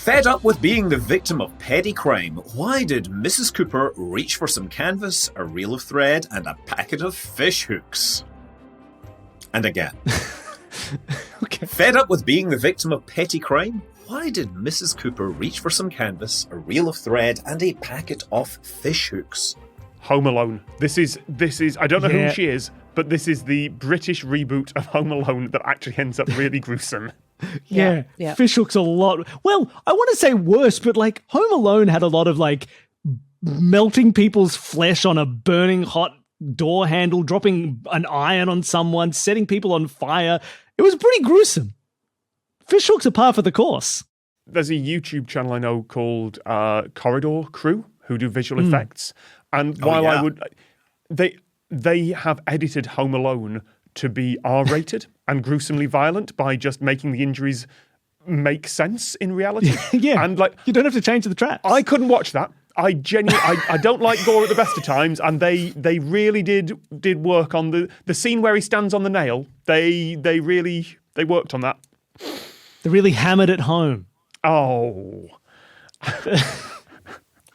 Fed up with being the victim of petty crime, why did Mrs. Cooper reach for some canvas, a reel of thread, and a packet of fish hooks? And again. Okay. Fed up with being the victim of petty crime, why did Mrs. Cooper reach for some canvas, a reel of thread, and a packet of fish hooks? Home Alone. This is. I don't know who she is, but this is the British reboot of Home Alone that actually ends up really gruesome. Yeah. Fish hooks a lot. Well, I want to say worse, but like Home Alone had a lot of like melting people's flesh on a burning hot door handle, dropping an iron on someone, setting people on fire. It was pretty gruesome. Fish hooks are par for the course. There's a YouTube channel I know called Corridor Crew who do visual effects. And while I would... They have edited Home Alone to be R-rated and gruesomely violent by just making the injuries make sense in reality. Yeah, and like you don't have to change the traps. I couldn't watch that. I genuinely, I don't like gore at the best of times, and they really did work on the scene where he stands on the nail. They worked on that. They really hammered it home. Oh,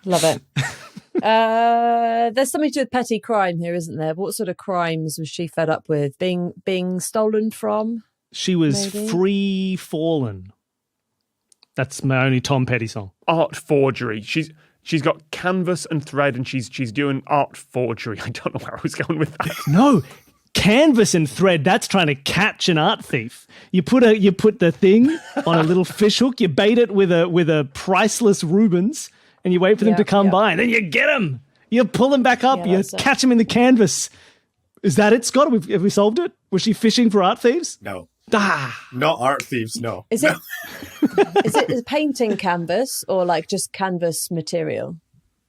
love it. There's something to do with petty crime here, isn't there? What sort of crimes was she fed up with? Being stolen from? She was free fallen. That's my only Tom Petty song. Art forgery. She's got canvas and thread, and she's doing art forgery. I don't know where I was going with that. No, canvas and thread. That's trying to catch an art thief. You put the thing on a little fish hook. You bait it with a priceless Rubens. And you wait for them to come by, and then you get them. You pull them back up. You catch them in the canvas. Is that it, Scott? Have we solved it? Was she fishing for art thieves? No. Ah. Not art thieves, no. Is it is it painting canvas or like just canvas material?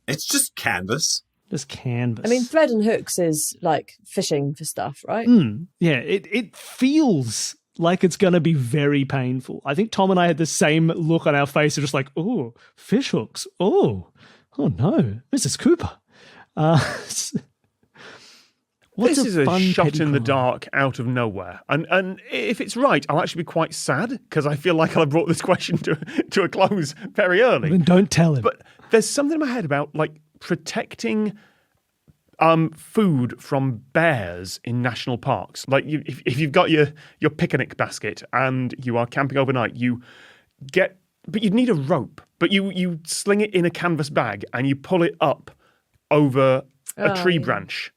It's just canvas. Just canvas. I mean, thread and hooks is like fishing for stuff, right? Yeah, it feels like it's going to be very painful. I think Tom and I had the same look on our face of just like, oh, fish hooks. Oh no, Mrs. Cooper. This is a shot in the dark out of nowhere. And if it's right, I'll actually be quite sad because I feel like I brought this question to a close very early. Then don't tell him. But there's something in my head about like protecting food from bears in national parks. Like if you've got your picnic basket and you are camping overnight, but you'd need a rope, but you sling it in a canvas bag and you pull it up over a tree branch.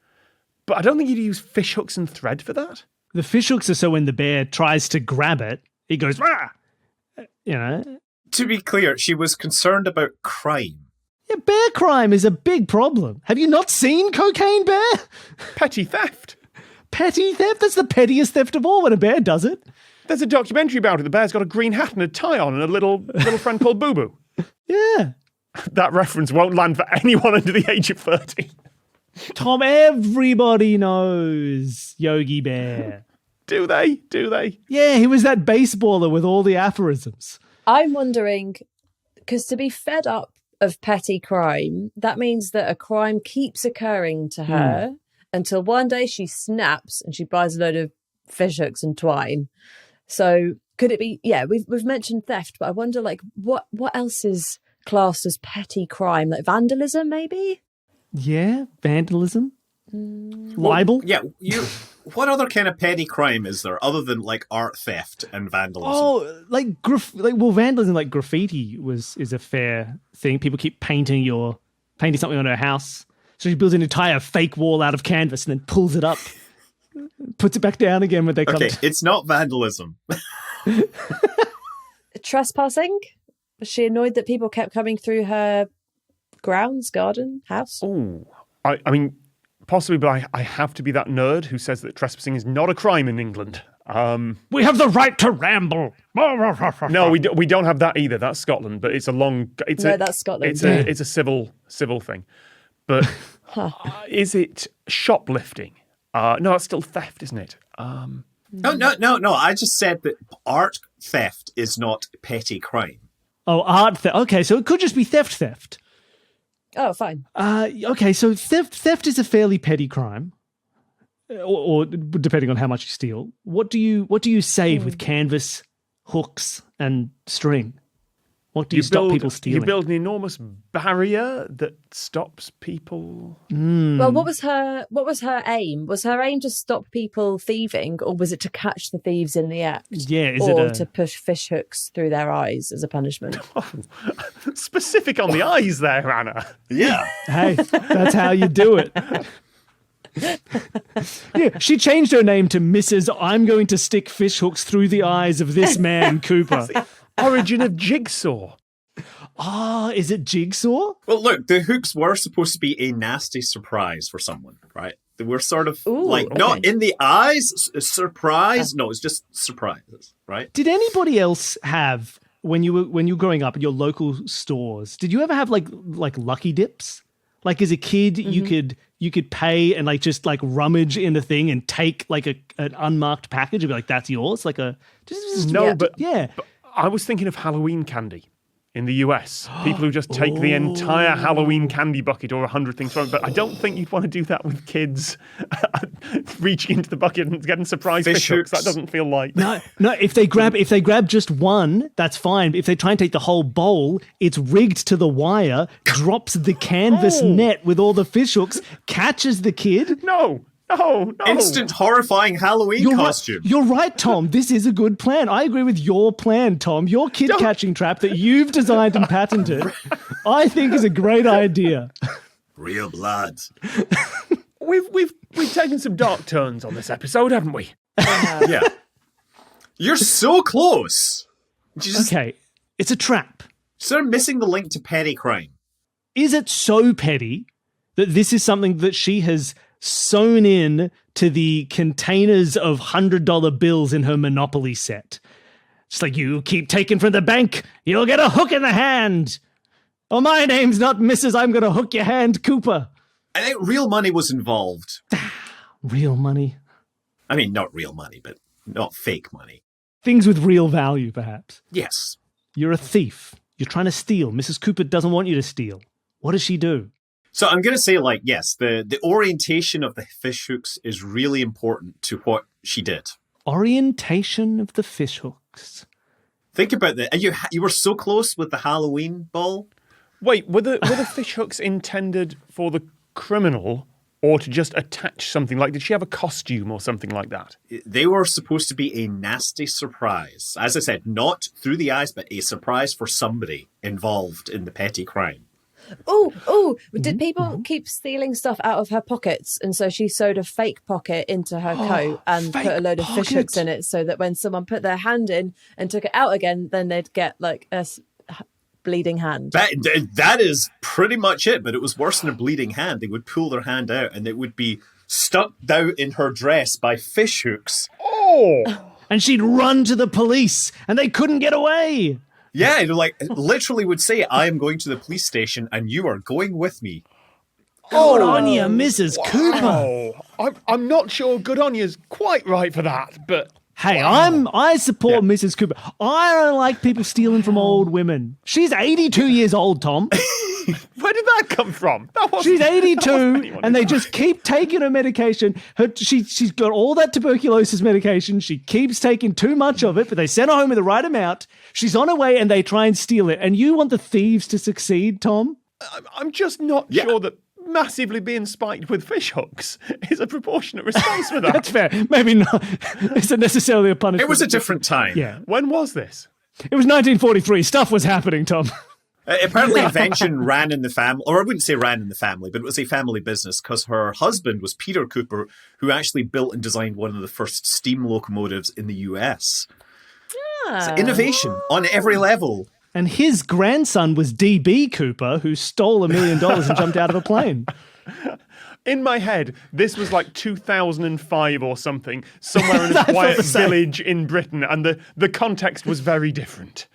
But I don't think you'd use fish hooks and thread for that. The fish hooks are so when the bear tries to grab it, it goes, ah! You know. To be clear, she was concerned about crime. Yeah, bear crime is a big problem. Have you not seen Cocaine Bear? Petty theft. Petty theft? That's the pettiest theft of all when a bear does it. There's a documentary about it. The bear's got a green hat and a tie on and a little friend called Boo Boo. Yeah. That reference won't land for anyone under the age of 30. Tom, everybody knows Yogi Bear. Do they? Yeah, he was that baseballer with all the aphorisms. I'm wondering, because to be fed up of petty crime, that means that a crime keeps occurring to her until one day she snaps and she buys a load of fish hooks and twine. So could it be, we've mentioned theft, but I wonder like what else is classed as petty crime? Like vandalism maybe? Yeah, vandalism. Libel? What other kind of petty crime is there other than like art theft and vandalism? Oh, vandalism, like graffiti is a fair thing. People keep painting something on her house. So she builds an entire fake wall out of canvas and then pulls it up, puts it back down again when they come. Okay, it's not vandalism. Trespassing? Was she annoyed that people kept coming through her grounds, garden, house? Oh, I mean, possibly, but I have to be that nerd who says that trespassing is not a crime in England. We have the right to ramble. No, we don't have that either. That's Scotland, but it's a long. That's Scotland. It's a civil thing. But is it shoplifting? No, it's still theft, isn't it? No. I just said that art theft is not petty crime. Oh, art theft. Okay, so it could just be theft. Oh, fine. Okay, so theft is a fairly petty crime, or depending on how much you steal. What do you save with canvas, hooks, and string? What do you stop people stealing? You build an enormous barrier that stops people. Well, what was her aim? Was her aim to stop people thieving, or was it to catch the thieves in the act? Yeah, or to push fish hooks through their eyes as a punishment? Specific on the eyes there, Anna. Yeah. Hey, that's how you do it. Yeah, she changed her name to Mrs. I'm going to stick fish hooks through the eyes of this man, Cooper. Origin of Jigsaw. Is it Jigsaw? Well, look, the hooks were supposed to be a nasty surprise for someone, right? They were sort of not in the eyes, surprise. No, it's just surprises, right? Did anybody else have when you were growing up at your local stores? Did you ever have like lucky dips? Like as a kid, you could pay and like just like rummage in a thing and take like an unmarked package and be like, "That's yours." Like a but I was thinking of Halloween candy in the US. People who just take the entire Halloween candy bucket or 100 things from it. But I don't think you'd want to do that with kids reaching into the bucket and getting surprise fish hooks. That doesn't feel like. No. If they grab just one, that's fine. If they try and take the whole bowl, it's rigged to the wire, drops the canvas net with all the fish hooks, catches the kid. No. Instant horrifying Halloween costume. You're right, Tom. This is a good plan. I agree with your plan, Tom. Your kid catching trap that you've designed and patented, I think is a great idea. Real blood. We've taken some dark turns on this episode, haven't we? Yeah. You're so close. Okay, it's a trap. Sort of missing the link to petty crime. Is it so petty that this is something that she has sewn in to the containers of $100 bills in her Monopoly set? It's like, you keep taking from the bank, you'll get a hook in the hand. Oh, my name's not Mrs. I'm going to hook your hand, Cooper. I think real money was involved. Real money? I mean, not real money, but not fake money. Things with real value, perhaps. Yes. You're a thief. You're trying to steal. Mrs. Cooper doesn't want you to steal. What does she do? So I'm going to say, like, yes, the orientation of the fish hooks is really important to what she did. Orientation of the fish hooks. Think about that. And you were so close with the Halloween ball. Wait, were the fish hooks intended for the criminal or to just attach something? Like, did she have a costume or something like that? They were supposed to be a nasty surprise. As I said, not through the eyes, but a surprise for somebody involved in the petty crime. Did people keep stealing stuff out of her pockets? And so she sewed a fake pocket into her coat and put a load of fish hooks in it so that when someone put their hand in and took it out again, then they'd get like a bleeding hand. That is pretty much it, but it was worse than a bleeding hand. They would pull their hand out and it would be stuck down in her dress by fish hooks. And she'd run to the police and they couldn't get away. Yeah, like literally would say, I am going to the police station and you are going with me. Good on you, Mrs. Cooper. I'm not sure good on you's quite right for that, but... Hey, I support Mrs. Cooper. I don't like people stealing from old women. She's 82 years old, Tom. Where did that come from? She's 82 and they just keep taking her medication. She's got all that tuberculosis medication. She keeps taking too much of it, but they send her home with the right amount. She's on her way and they try and steal it. And you want the thieves to succeed, Tom? I'm just not sure that massively being spiked with fish hooks is a proportionate response for that. That's fair. Maybe not. Isn't necessarily a punishment. It was a different time. Yeah. When was this? It was 1943. Stuff was happening, Tom. Apparently invention ran in the family, or I wouldn't say ran in the family, but it was a family business because her husband was Peter Cooper, who actually built and designed one of the first steam locomotives in the US. So innovation on every level. And his grandson was D.B. Cooper, who stole $1 million and jumped out of a plane. In my head, this was like 2005 or something, somewhere in a quiet village in Britain, and the context was very different.